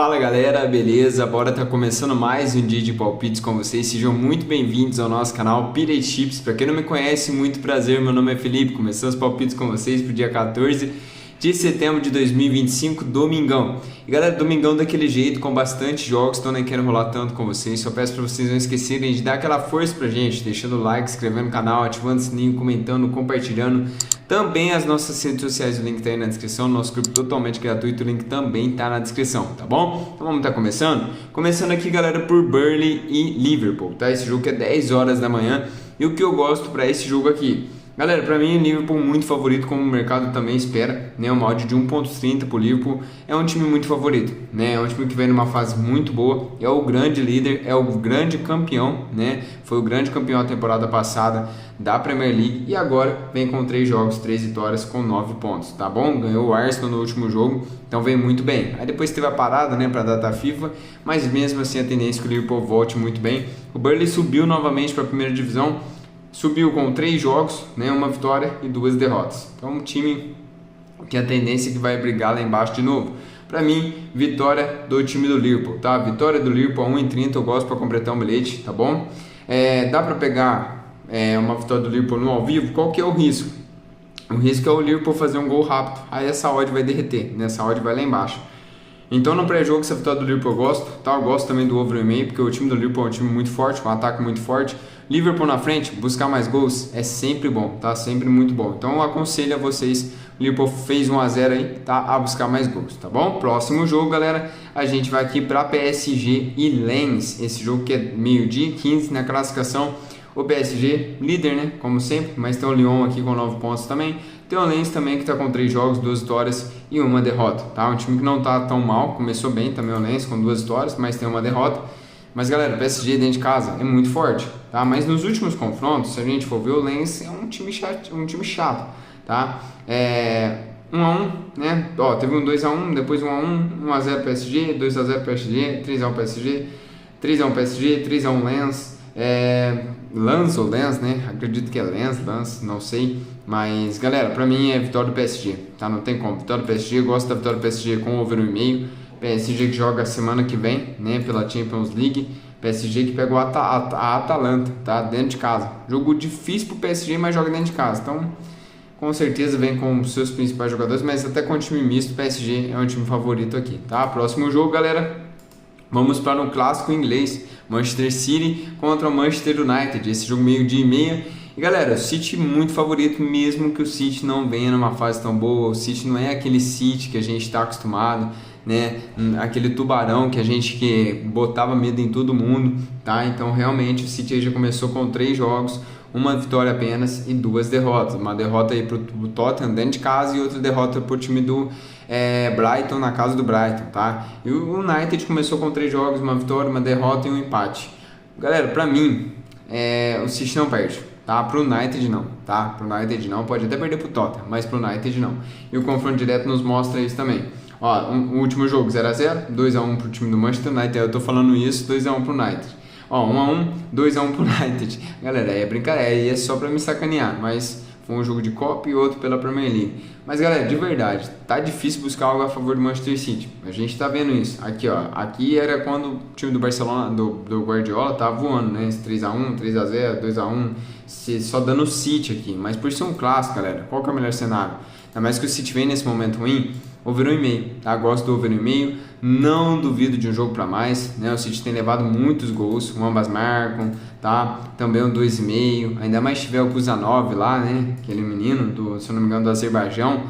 Fala galera, beleza? Bora tá começando mais um dia de palpites com vocês. Sejam muito bem-vindos ao nosso canal Pirate Chips. Para quem não me conhece, muito prazer, meu nome é Felipe. Começando os palpites com vocês pro dia 14 de setembro de 2025, domingão. E galera, domingão daquele jeito, com bastante jogos, então nem quero enrolar tanto com vocês. Só peço para vocês não esquecerem de dar aquela força pra gente, deixando o like, inscrevendo no canal, ativando o sininho, comentando, compartilhando. Também as nossas redes sociais, o link tá aí na descrição, nosso grupo totalmente gratuito, o link também tá na descrição, tá bom? Então vamos estar começando? Começando aqui, galera, por Burnley e Liverpool, tá? Esse jogo que é 10 horas da manhã. E o que eu gosto para esse jogo aqui? Galera, para mim o Liverpool muito favorito, como o mercado também espera, né? Uma odd de 1.30 pro Liverpool, é um time muito favorito, né? É um time que vem numa fase muito boa, é o grande líder, é o grande campeão, né? Foi o grande campeão da temporada passada da Premier League e agora vem com 3 jogos, 3 vitórias com 9 pontos, tá bom? Ganhou o Arsenal no último jogo, então vem muito bem. Aí depois teve a parada, né, para data FIFA, mas mesmo assim a tendência é que o Liverpool volte muito bem. O Burnley subiu novamente para a primeira divisão, subiu com 3 jogos, né, uma vitória e 2 derrotas. Então um time que a tendência é que vai brigar lá embaixo de novo. Para mim, vitória do time do Liverpool, tá? Vitória do Liverpool a 1,30, eu gosto para completar um bilhete, tá bom? Dá para pegar uma vitória do Liverpool no ao vivo. Qual que é o risco? O risco é o Liverpool fazer um gol rápido, aí essa odd vai derreter, né? Essa odd vai lá embaixo. Então no pré-jogo, essa vitória do Liverpool eu gosto, tá? Eu gosto também do over 1,5, porque o time do Liverpool é um time muito forte, um ataque muito forte. Liverpool na frente, buscar mais gols é sempre bom, tá? Sempre muito bom. Então eu aconselho a vocês, o Liverpool fez 1-0 aí, tá? A buscar mais gols, tá bom? Próximo jogo, galera, a gente vai aqui para PSG e Lens. Esse jogo que é meio-dia 15 na classificação. O PSG, líder, né? Como sempre, mas tem o Lyon aqui com 9 pontos também. Tem o Lens também que está com 3 jogos, 2 vitórias e 1 derrota, tá? Um time que não tá tão mal, começou bem também o Lens com 2 vitórias, mas tem 1 derrota. Mas galera, o PSG dentro de casa é muito forte, tá? Mas nos últimos confrontos, se a gente for ver, o Lens é um time chato, tá? 1-1, né? Ó, teve um 2-1, depois 1-1, 1-0 PSG, 2-0 PSG, 3-1 PSG, 3-1 PSG, 3-1 Lens. Lens ou Lens, né? Acredito que é Lens, não sei. Mas, galera, pra mim é vitória do PSG, tá? Não tem como. Vitória do PSG, gosto da vitória do PSG com over 1,5. PSG que joga semana que vem, né? Pela Champions League. PSG que pegou a Atalanta, tá? Dentro de casa. Jogo difícil pro PSG, mas joga dentro de casa. Então, com certeza vem com os seus principais jogadores, mas até com o time misto, o PSG é um time favorito aqui, tá? Próximo jogo, galera. Vamos para um clássico inglês, Manchester City contra o Manchester United, esse jogo meio-dia e meia. E galera, o City muito favorito, mesmo que o City não venha numa fase tão boa. O City não é aquele City que a gente está acostumado, né? Aquele tubarão que a gente botava medo em todo mundo, tá? Então realmente o City já começou com 3 jogos, 1 vitória apenas e 2 derrotas. Uma derrota aí pro Tottenham dentro de casa e outra derrota pro time do Brighton na casa do Brighton, tá? E o United começou com 3 jogos, 1 vitória, 1 derrota e 1 empate. Galera, pra mim, o City não perde, tá? Pro United não, tá? Pro United não, pode até perder pro Tottenham, mas pro United não. E o confronto direto nos mostra isso também. Ó, o último jogo 0-0, 2-1 pro time do Manchester United, eu tô falando isso, 2-1 pro United. Ó, 1-1, 2-1 pro United. Galera, é brincadeira, aí é só pra me sacanear, mas foi um jogo de Copa e outro pela Premier League. Mas galera, de verdade, tá difícil buscar algo a favor do Manchester City. A gente tá vendo isso. Aqui, ó, aqui era quando o time do Barcelona, do Guardiola, tava voando, né? Esse 3-1, 3-0, 2-1, só dando City aqui. Mas por ser um clássico, galera, qual que é o melhor cenário? Ainda mais que o City vem nesse momento ruim, over 1,5, tá? Gosto do over 1,5, não duvido de um jogo para mais, né? O City tem levado muitos gols, ambas marcam, tá? Também um 2,5, ainda mais tiver o Kuzanov lá, né? Aquele menino, se eu não me engano, do Azerbaijão,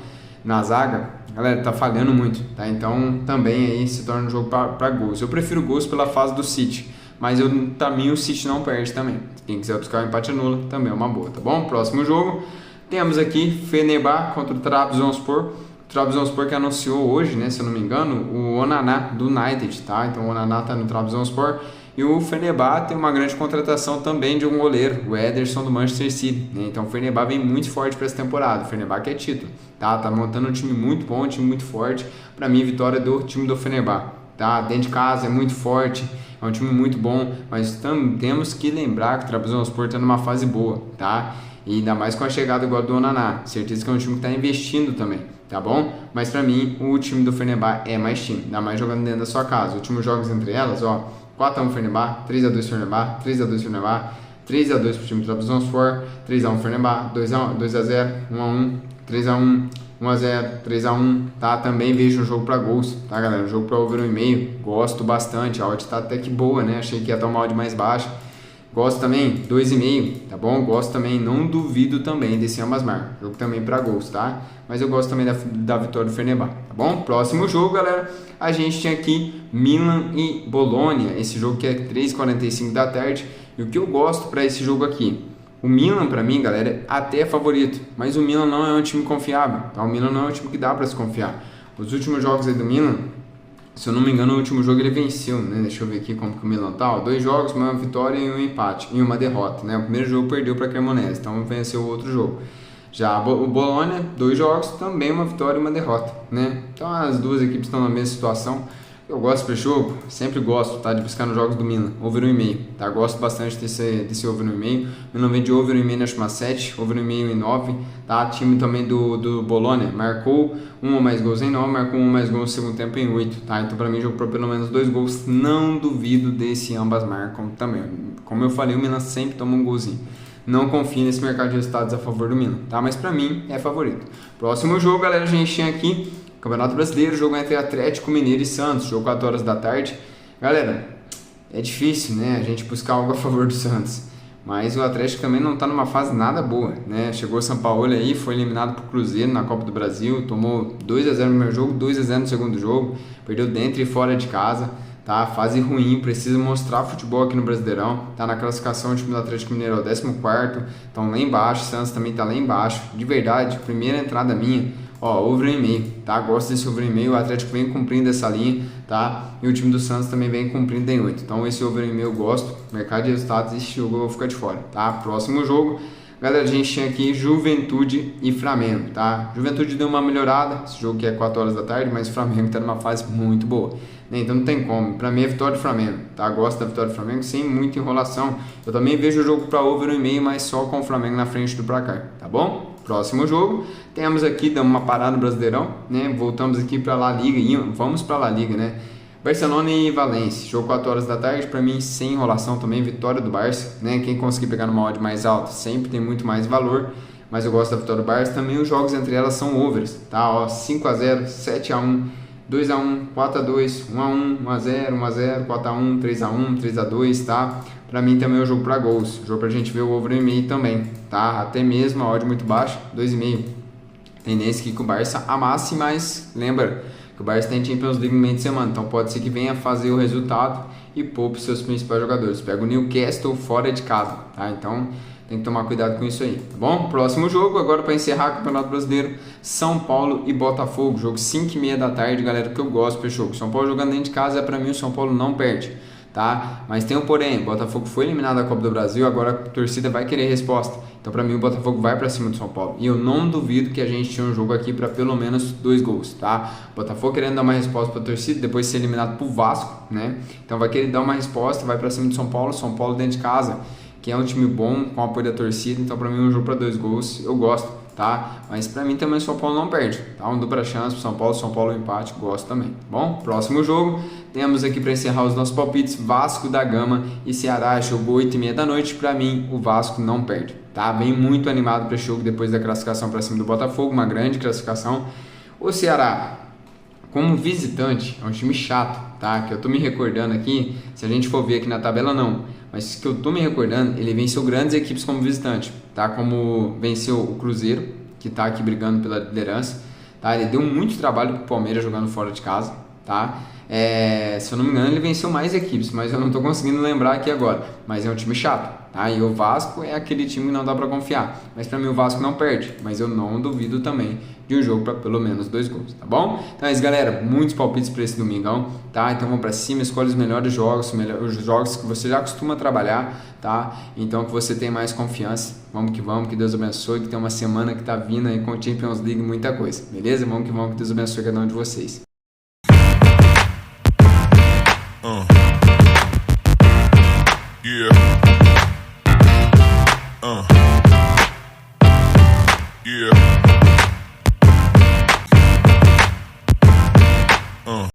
na zaga, galera, tá falhando muito, tá? Então também aí se torna um jogo para gols. Eu prefiro gols pela fase do City, mas também o City não perde também. Quem quiser buscar o empate anula, também é uma boa, tá bom? Próximo jogo, temos aqui Fenerbahçe contra o Trabzonspor. O Trabzonspor que anunciou hoje, né, se eu não me engano, o Onana do United, tá? Então o Onana tá no Trabzonspor. E o Fenerbahçe tem uma grande contratação também de um goleiro, o Ederson do Manchester City, né? Então o Fenerbahçe vem muito forte para essa temporada. O Fenerbahçe que é título, tá? Tá montando um time muito bom, um time muito forte. Para mim, vitória do time do Fenerbahçe, tá? Dentro de casa é muito forte, é um time muito bom, mas temos que lembrar que o Trabzonspor tá numa fase boa, tá? E ainda mais com a chegada igual do Onana. Certeza que é um time que está investindo também, tá bom? Mas pra mim, o time do Fenerbahçe é mais time, ainda mais jogando dentro da sua casa. Últimos jogos entre elas, ó, 4x1 Fenerbahçe, 3x2 Fenerbahçe, 3x2 Fenerbahçe, 3x2 pro time do Trabzonspor, 3x1 Fenerbahçe, 2x0, 1x1, 3x1, 1x0, 3x1, tá? Também vejo um jogo pra gols, tá, galera? Um jogo pra over 1,5, gosto bastante, a odd tá até que boa, né? Achei que ia estar uma odd mais baixa. Gosto também, 2,5, tá bom? Gosto também, não duvido também desse ambas marcas. Jogo também pra gols, tá? Mas eu gosto também da vitória do Fenerbahçe, tá bom? Próximo jogo, galera, a gente tinha aqui Milan e Bologna. Esse jogo que é 3h45 da tarde. E o que eu gosto pra esse jogo aqui? O Milan, pra mim, galera, até é favorito. Mas o Milan não é um time confiável, tá? O Milan não é um time que dá pra se confiar. Os últimos jogos aí do Milan, se eu não me engano, no último jogo ele venceu, né? Deixa eu ver aqui como que o Milan tá. 2 jogos, uma vitória e um empate. E uma derrota, né? O primeiro jogo perdeu para a Cremonese, então venceu o outro jogo. Já o Bologna, 2 jogos, também uma vitória e uma derrota, né? Então as duas equipes estão na mesma situação. Eu gosto para jogo, sempre gosto, tá? De buscar nos jogos do Milan, over 1,5, tá? Gosto bastante desse over 1,5. Milan vem de over 1,5 na última 7, over 1,5 em 9, tá? Time também do Bologna marcou 1 ou mais gols em 9, marcou 1 ou mais gols no segundo tempo em 8, tá? Então para mim jogo por pelo menos 2 gols, não duvido desse ambas marcam também. Como eu falei, o Milan sempre toma um golzinho. Não confio nesse mercado de resultados a favor do Milan, tá? Mas para mim é favorito. Próximo jogo, galera, a gente tinha aqui Campeonato Brasileiro, jogo entre Atlético Mineiro e Santos, jogo 4 horas da tarde. Galera, é difícil, né, a gente buscar algo a favor do Santos, mas o Atlético também não está numa fase nada boa, né? Chegou o São Paulo aí, foi eliminado pro Cruzeiro na Copa do Brasil, tomou 2x0 no primeiro jogo, 2x0 no segundo jogo, perdeu dentro e fora de casa, tá? Fase ruim, precisa mostrar futebol aqui no Brasileirão, tá na classificação, o time do Atlético Mineiro é o 14º, então lá embaixo, o Santos também tá lá embaixo, de verdade, primeira entrada minha, ó, over 1,5, tá? Gosto desse over 1,5, o Atlético vem cumprindo essa linha, tá? E o time do Santos também vem cumprindo em 8. Então esse over 1,5 eu gosto. Mercado de resultados, esse jogo eu vou ficar de fora, tá? Próximo jogo, galera, a gente tinha aqui Juventude e Flamengo, tá? Juventude deu uma melhorada, esse jogo que é 4 horas da tarde, mas o Flamengo tá numa fase muito boa, né? Então não tem como, pra mim é vitória do Flamengo, tá? Gosto da vitória do Flamengo sem muita enrolação. Eu também vejo o jogo pra over 1,5, mas só com o Flamengo na frente do placar, tá bom? Próximo jogo, temos aqui, damos uma parada no Brasileirão, né? Voltamos aqui para La Liga e vamos para La Liga, né? Barcelona e Valência, jogo 4 horas da tarde, para mim sem enrolação também, vitória do Barça, né? Quem conseguir pegar numa odd mais alta sempre tem muito mais valor, mas eu gosto da vitória do Barça. Também os jogos entre elas são overs, tá? Ó, 5x0, 7x1, 2x1, 4x2, 1x1, 1x0, 1x0, 4x1, 3x1, 3x2, tá? Pra mim também é um jogo pra gols, jogo pra gente ver o over 1,5 também, tá? Até mesmo a odd muito baixa, 2,5. Tendência aqui que o Barça amasse, mas lembra que o Barça tem Champions League no meio de semana, então pode ser que venha fazer o resultado e poupe seus principais jogadores. Pega o Newcastle fora de casa, tá? Então tem que tomar cuidado com isso aí, tá bom? Próximo jogo, agora para encerrar o Campeonato Brasileiro, São Paulo e Botafogo, jogo 5h30 da tarde, galera, que eu gosto para jogo. São Paulo jogando dentro de casa, para mim o São Paulo não perde, tá? Mas tem um porém, Botafogo foi eliminado da Copa do Brasil, agora a torcida vai querer resposta. Então para mim o Botafogo vai para cima do São Paulo. E eu não duvido que a gente tinha um jogo aqui para pelo menos 2 gols, tá? Botafogo querendo dar uma resposta para a torcida, depois de ser eliminado pro Vasco, né? Então vai querer dar uma resposta, vai para cima do São Paulo dentro de casa, que é um time bom, com o apoio da torcida. Então para mim um jogo para 2 gols, eu gosto, tá? Mas para mim também o São Paulo não perde, tá? Um dupla chance pro São Paulo empate, gosto também, tá bom? Próximo jogo, temos aqui para encerrar os nossos palpites, Vasco da Gama e Ceará, jogo 8h30 da noite, para mim o Vasco não perde, tá? Vem muito animado para esse jogo depois da classificação para cima do Botafogo, uma grande classificação. O Ceará, como visitante, é um time chato, tá? Que eu tô me recordando aqui, se a gente for ver aqui na tabela não, mas que eu tô me recordando, ele venceu grandes equipes como visitante, tá? Como venceu o Cruzeiro, que tá aqui brigando pela liderança, tá? Ele deu muito trabalho pro Palmeiras jogando fora de casa, tá? Se eu não me engano, ele venceu mais equipes, mas eu não tô conseguindo lembrar aqui agora. Mas é um time chato, tá? E o Vasco é aquele time que não dá pra confiar. Mas pra mim o Vasco não perde, mas eu não duvido também de um jogo pra pelo menos 2 gols, tá bom? Então é isso, galera, muitos palpites pra esse domingão, tá? Então vamos pra cima, escolhe os melhores jogos, os jogos que você já costuma trabalhar, tá? Então que você tem mais confiança. Vamos, que Deus abençoe, que tem uma semana que tá vindo aí com o Champions League, muita coisa, beleza? Vamos, que Deus abençoe cada um de vocês. Yeah.